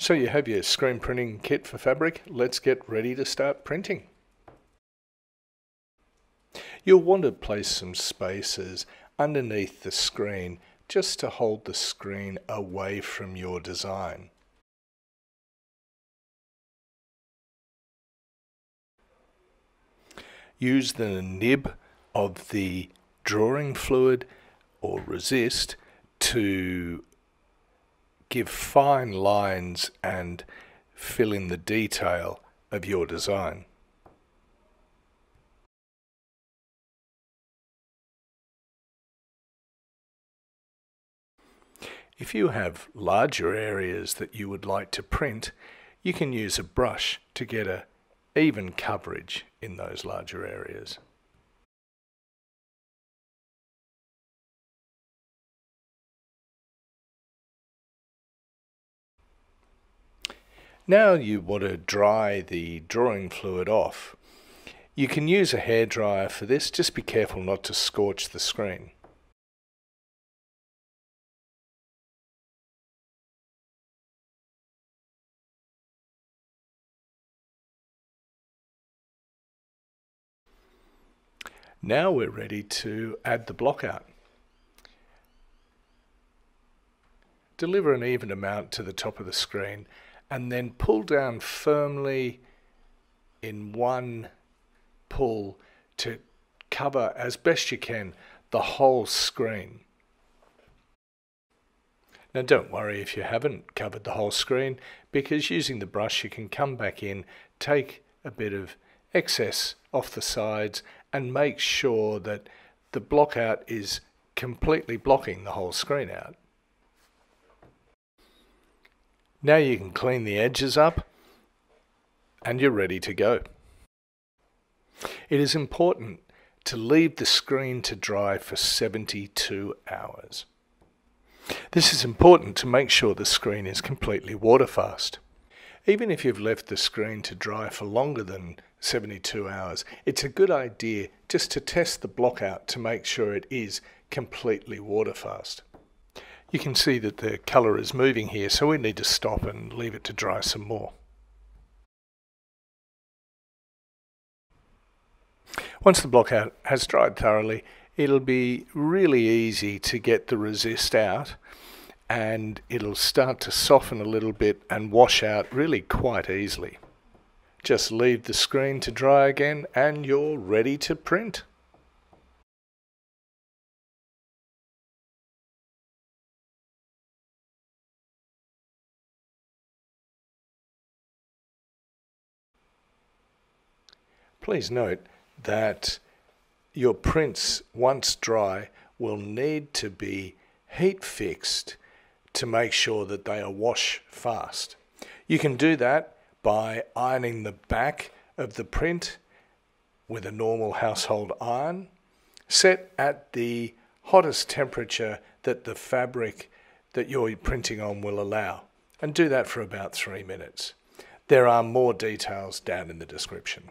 So you have your screen printing kit for fabric. Let's get ready to start printing. You'll want to place some spacers underneath the screen just to hold the screen away from your design. Use the nib of the drawing fluid or resist to give fine lines and fill in the detail of your design. If you have larger areas that you would like to print, you can use a brush to get an even coverage in those larger areas. Now you want to dry the drawing fluid off. You can use a hairdryer for this, just be careful not to scorch the screen. Now we're ready to add the block out. Deliver an even amount to the top of the screen and then pull down firmly in one pull to cover as best you can the whole screen. Now don't worry if you haven't covered the whole screen, because using the brush you can come back in, take a bit of excess off the sides and make sure that the block out is completely blocking the whole screen out. Now you can clean the edges up and you're ready to go. It is important to leave the screen to dry for 72 hours. This is important to make sure the screen is completely waterfast. Even if you've left the screen to dry for longer than 72 hours, it's a good idea just to test the block out to make sure it is completely waterfast. You can see that the colour is moving here, so we need to stop and leave it to dry some more. Once the block out has dried thoroughly, it'll be really easy to get the resist out, and it'll start to soften a little bit and wash out really quite easily. Just leave the screen to dry again and you're ready to print. Please note that your prints, once dry, will need to be heat fixed to make sure that they are wash fast. You can do that by ironing the back of the print with a normal household iron, set at the hottest temperature that the fabric that you're printing on will allow, and do that for about 3 minutes. There are more details down in the description.